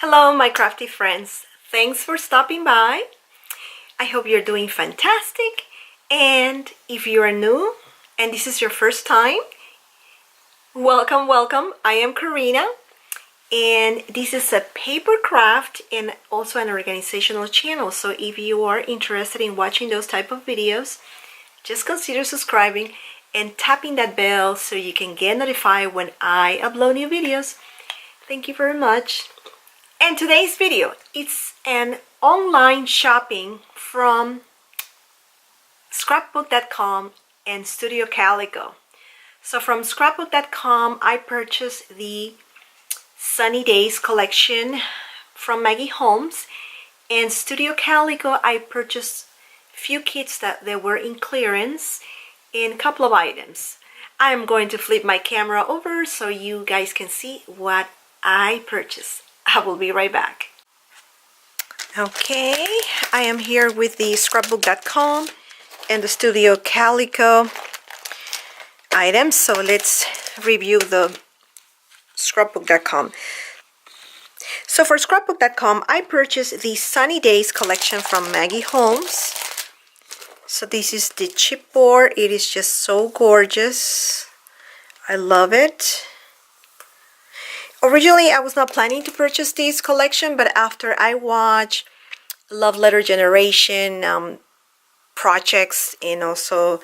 Hello, my crafty friends. Thanks for stopping by. I hope you're doing fantastic. And if you are new and this is your first time, welcome, welcome. I am Karina, and this is a paper craft and also an organizational channel. So if you are interested in watching those type of videos, just consider subscribing and tapping that bell so you can get notified when I upload new videos. Thank you very much. And today's video, it's an online shopping from Scrapbook.com and Studio Calico. So from Scrapbook.com, I purchased the Sunny Days collection from Maggie Holmes, and Studio Calico, I purchased a few kits that they were in clearance and a couple of items. I am going to flip my camera over so you guys can see what I purchased. I will be right back. Okay, I am here with the Scrapbook.com and the Studio Calico items. So let's review the Scrapbook.com. So for Scrapbook.com, I purchased the Sunny Days collection from Maggie Holmes. So this is the chipboard. It is just so gorgeous. I love it. Originally, I was not planning to purchase this collection, but after I watched Love Letter Generation projects and also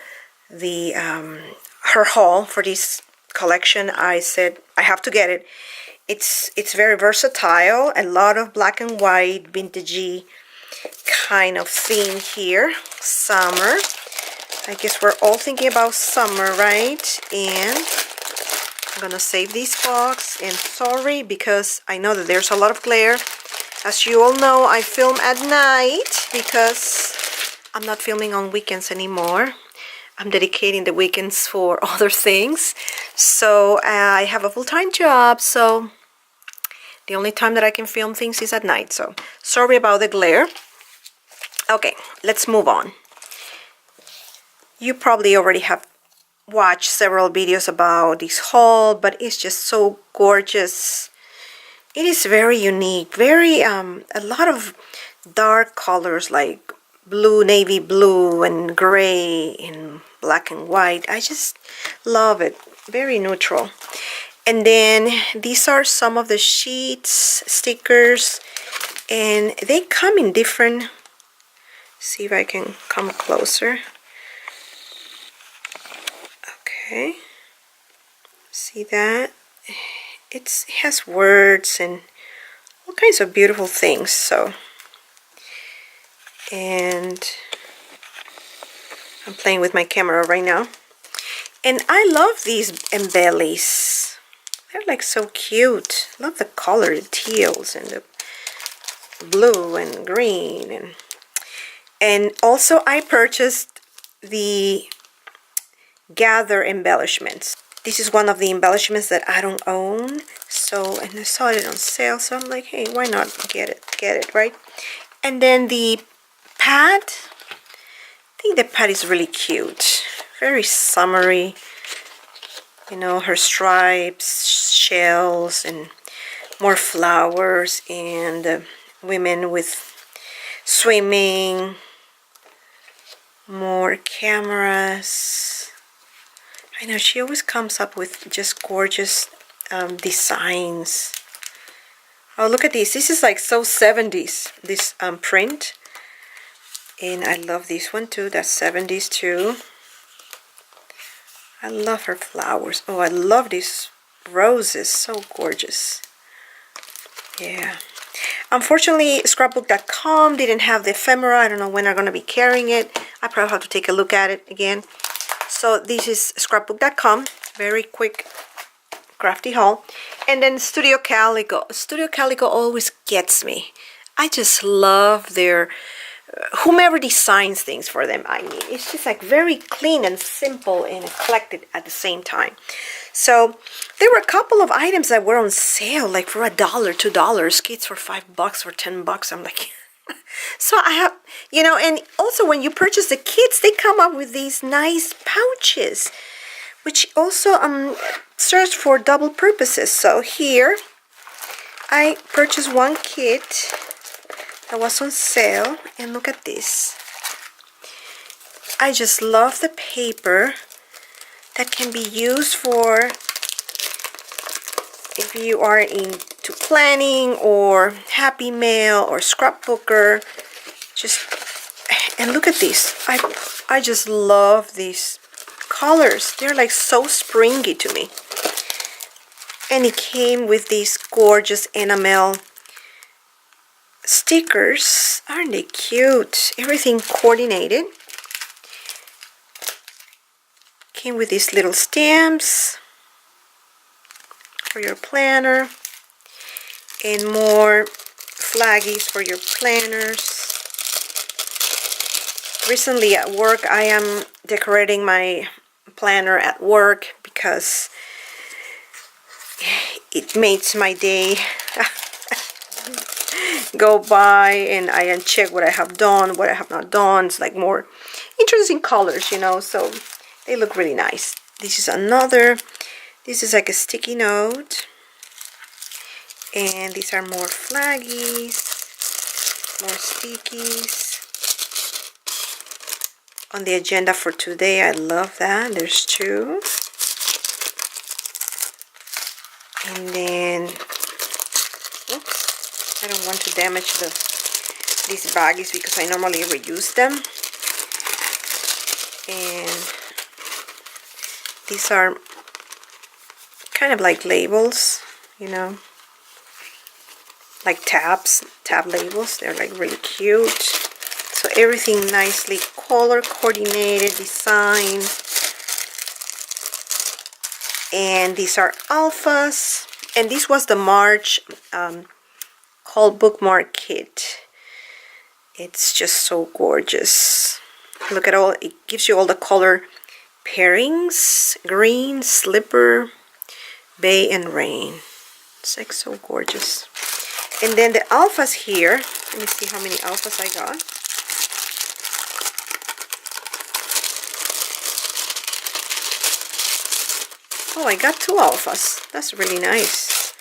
the her haul for this collection, I said I have to get it. It's very versatile. A lot of black and white, vintagey kind of theme here. Summer. I guess we're all thinking about summer, right? And I'm gonna save this box, and sorry because I know that there's a lot of glare. As you all know, I film at night because I'm not filming on weekends anymore. I'm dedicating the weekends for other things. So I have a full-time job, so the only time that I can film things is at night. So sorry about the glare. Okay, let's move on. You probably already have watched several videos about this haul, but it's just so gorgeous. It is very unique, very a lot of dark colors like blue, navy blue, and gray, and black and white. I just love it. Very neutral. And then these are some of the sheets, stickers, and they come in different. See if I can come closer. Okay, see that? It has words and all kinds of beautiful things. So, and I'm playing with my camera right now. And I love these embellies. They're like so cute. Love the color, the teals and the blue and green. And also I purchased the Gather embellishments. This is one of the embellishments that I don't own. So, and I saw it on sale, so I'm like, hey, why not get it, right? And then the pad. I think the pad is really cute. Very summery. You know, her stripes, shells, and more flowers, and women with swimming. More cameras. I know she always comes up with just gorgeous designs. Oh, look at this. This is like so 70s, this print. And I love this one too. That's 70s too. I love her flowers. Oh, I love these roses. So gorgeous. Yeah. Unfortunately, Scrapbook.com didn't have the ephemera. I don't know when I'm going to be carrying it. I probably have to take a look at it again. So this is Scrapbook.com. Very quick crafty haul. And then Studio Calico. Studio Calico always gets me. I just love their whomever designs things for them. I mean, it's just like very clean and simple and eclectic at the same time. So there were a couple of items that were on sale, like for $1, $2, kits for $5 or $10. I'm like, so I have, you know, and also when you purchase the kits, they come up with these nice pouches, which also serves for double purposes. So here I purchased one kit that was on sale, and look at this. I just love the paper that can be used for if you are into planning or happy mail or scrapbooker. And look at this. I just love these colors. They're like so springy to me. And it came with these gorgeous enamel stickers. Aren't they cute? Everything coordinated. Came with these little stamps for your planner and more flaggies for your planners. Recently at work, I am decorating my planner at work because it makes my day go by, and I check what I have done, what I have not done. It's like more interesting colors, you know, so they look really nice. This is another, this is like a sticky note, and these are more flaggies, more stickies. On the agenda for today, I love that. There's two. And then, oops, I don't want to damage these baggies because I normally reuse them. And these are kind of like labels, you know, like tab labels. They're like really cute. So everything nicely color coordinated, designed. And these are alphas. And this was the March Haul bookmark kit. It's just so gorgeous. Look at all, it gives you all the color pairings. Green, slipper, bay, and rain. It's like so gorgeous. And then the alphas here. Let me see how many alphas I got. Oh, I got 2 alphas. That's really nice.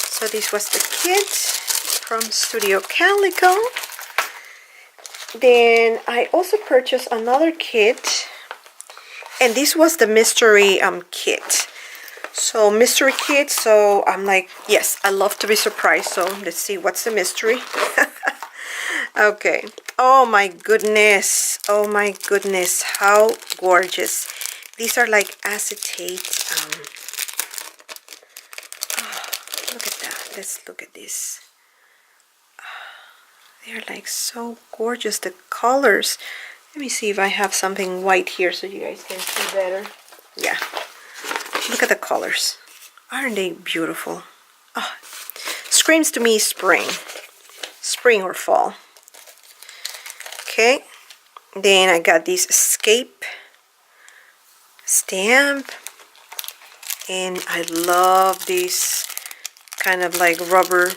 So this was the kit from Studio Calico. Then I also purchased another kit, and this was the mystery kit. So mystery kit, so I'm like, yes, I love to be surprised. So let's see what's the mystery. Okay. Oh my goodness. Oh my goodness. How gorgeous. These are like acetate. Oh, look at that. Let's look at this. They're like so gorgeous. The colors. Let me see if I have something white here so you guys can see better. Yeah. Look at the colors. Aren't they beautiful? Oh, screams to me spring. Spring or fall. Okay. Then I got this escape stamp, and I love these kind of like rubber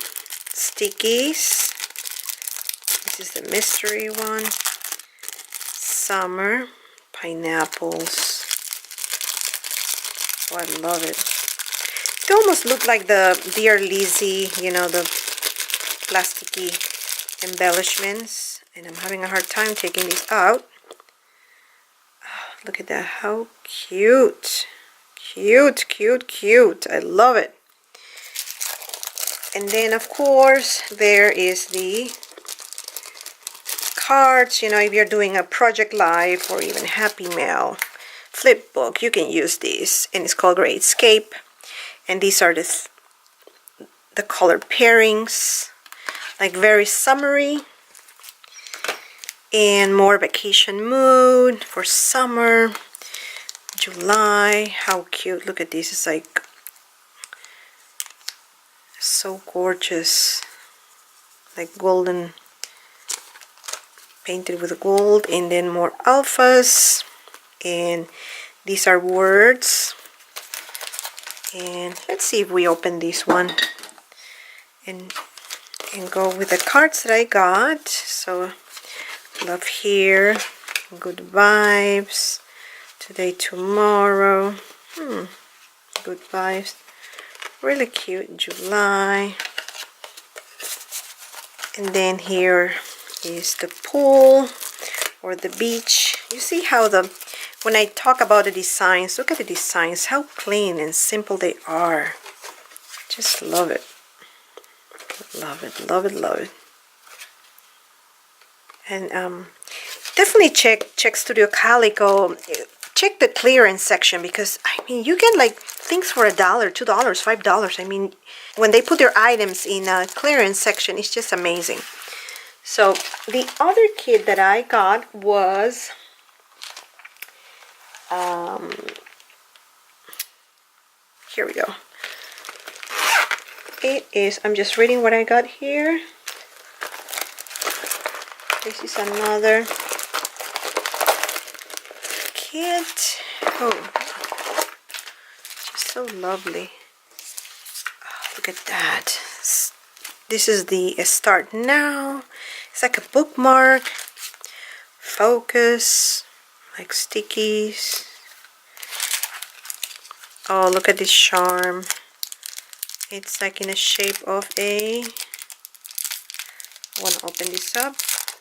stickies. This is the mystery one. Summer, pineapples. Oh, I love it. It almost looked like the Dear Lizzie, you know, the plasticky embellishments, and I'm having a hard time taking these out. Look at that, how cute. Cute, cute, cute. I love it. And then, of course, there is the cards. You know, if you're doing a project live or even Happy Mail flip book, you can use these. And it's called Great Escape. And these are the color pairings. Like very summery. And more vacation mood for summer. July. How cute. Look at this. It's like so gorgeous. Like golden. Painted with gold. And then more alphas. And these are words. And let's see if we open this one. And go with the cards that I got. So love here, good vibes, today, tomorrow, good vibes, really cute, July, And then here is the pool or the beach. You see how when I talk about the designs, look at the designs, how clean and simple they are. Just love it. Love it, love it, love it. And definitely check Studio Calico. Check the clearance section, because I mean, you get like things for $1, $2, $5. I mean, when they put their items in a clearance section, it's just amazing. So the other kit that I got was here we go. It is, I'm just reading what I got here. This is another kit. Oh, just so lovely. Oh, look at that. This is the Start Now. It's like a bookmark. Focus. Like stickies. Oh, look at this charm. It's like in the shape of a... I want to open this up.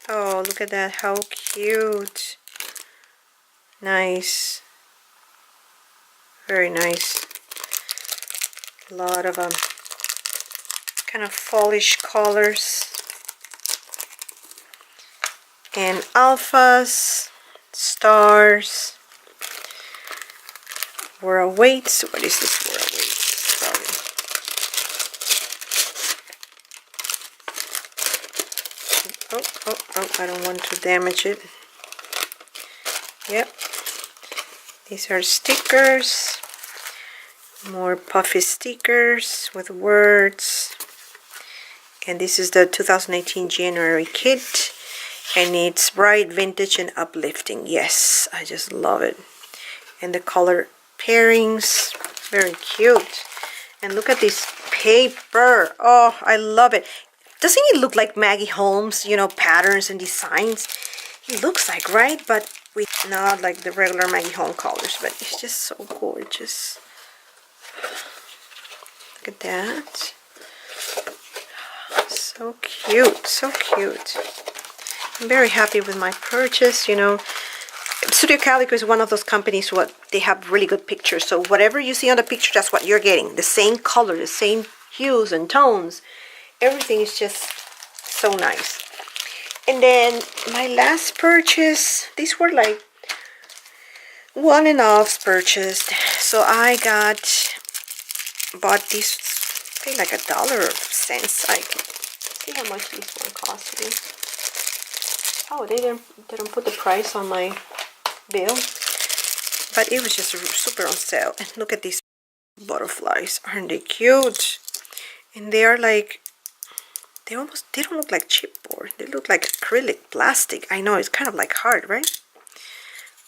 Oh, look at that. How cute. Nice. Very nice. A lot of kind of fallish colors. And alphas, stars, Where Awaits. What is this? Where Awaits? Sorry. Oh, I don't want to damage it. Yep. These are stickers. More puffy stickers with words. And this is the 2018 January kit. And it's bright, vintage, and uplifting. Yes, I just love it. And the color pairings. Very cute. And look at this paper. Oh, I love it. Doesn't it look like Maggie Holmes, you know, patterns and designs? It looks like, right? But with not like the regular Maggie Holmes colors. But it's just so gorgeous. Look at that. So cute. So cute. I'm very happy with my purchase. You know, Studio Calico is one of those companies what they have really good pictures. So whatever you see on the picture, that's what you're getting. The same color, the same hues and tones. Everything is just so nice. And then my last purchase, these were like one and offs purchased. So I bought these, I think like $1.00. I see how much this one cost me. Oh, they didn't put the price on my bill, but it was just super on sale. And look at these butterflies. Aren't they cute? And they are like, they don't look like chipboard. They look like acrylic plastic. I know it's kind of like hard, right?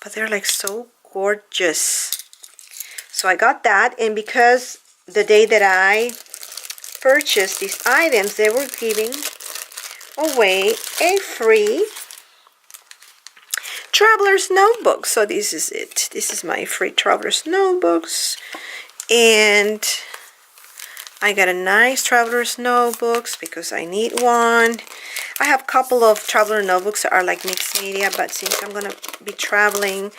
But they're like so gorgeous. So I got that, and because the day that I purchased these items, they were giving away a free traveler's notebook. So this is it. This is my free traveler's notebooks, and I got a nice traveler's notebooks because I need one. I have a couple of traveler notebooks that are like mixed media, but since I'm gonna be traveling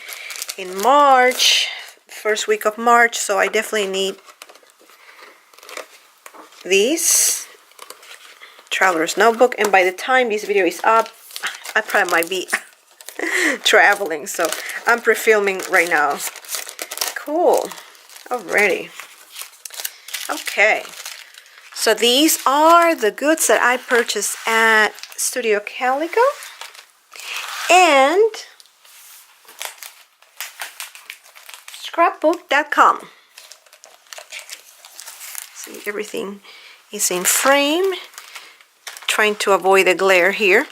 in March, first week of March, so I definitely need these traveler's notebook. And by the time this video is up, I probably might be traveling, so I'm pre-filming right now. Cool. Alrighty. Okay, so these are the goods that I purchased at Studio Calico and Scrapbook.com. See, everything is in frame. Trying to avoid the glare here.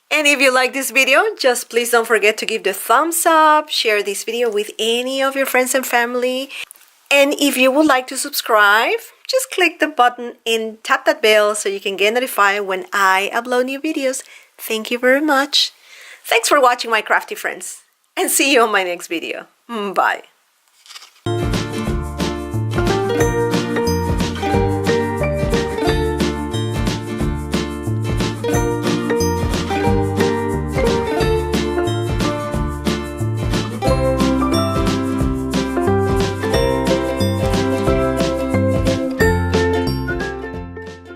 And if you like this video, just please don't forget to give the thumbs up, share this video with any of your friends and family. And if you would like to subscribe, just click the button and tap that bell so you can get notified when I upload new videos. Thank you very much. Thanks for watching, my crafty friends, and see you on my next video. Bye.